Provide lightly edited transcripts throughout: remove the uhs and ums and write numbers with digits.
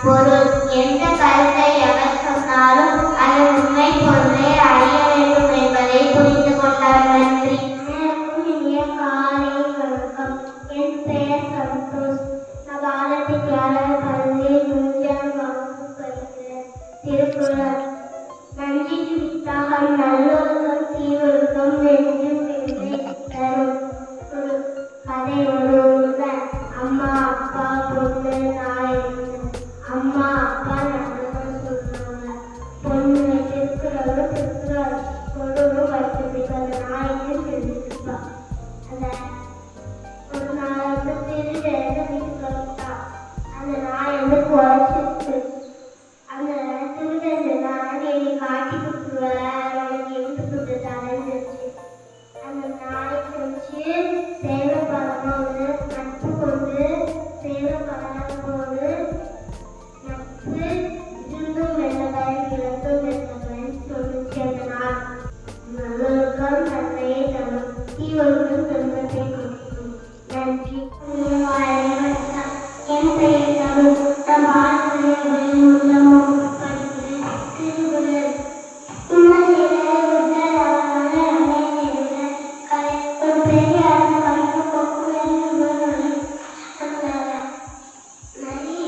பொருள். எந்த கருத்தை எவர் சொன்னாலும் அது உண்மை பொருளை அறிய வேண்டும் என்பதை புரிந்து கொண்டார். நன்றி. இனிய காலை வணக்கம். என் பெயர் சந்தோஷ். நான் பாரதி வித்யாலயா பள்ளியில் 3ஆம் வகுப்பு படிக்கிறேன். திருக்குறள். நன்றிக்கு வித்தாகம் நல்லொழுக்கம் தீவொழுக்கம் நெஞ்சும் பெருமை தரும். ஒரு கதை. ஒரு அம்மா அப்பா பொண்ணு நாய். அம்மா அப்பா நல்லவங்க சொல்றாங்க. பொண்ணு திருக்குறளும் திருக்குறள் பொருளும் வச்சுருக்கு. அந்த நாய்க்கு தெரிஞ்சுப்பா. அந்த ஒரு நாய் வந்து திருட வீட்டுக்கு வந்துட்டான். அந்த நாய் வந்து குறைச்சிட்டு அந்த திருடன் நாயை காட்டி கொடுத்துருவ எனக்கு எங்க கொடுத்து தரஞ்சிருச்சு. அந்த நாய் செஞ்சு சேவை பண்ணணும்னு நட்பு கொண்டு சேவை பண்ணணும்னு நட்பு இருந்தும் வெள்ளவன் இழந்தும் வெள்ளவன் சொல்லிச்சு. அந்த நாள் நல்லொழுக்கம் நன்மையை தரும் தீவொழுக்கம் துன்பத்தை கொடுக்கும். நன்றி. என் பெயர் தமிழ். நிறைய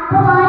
அப்பமா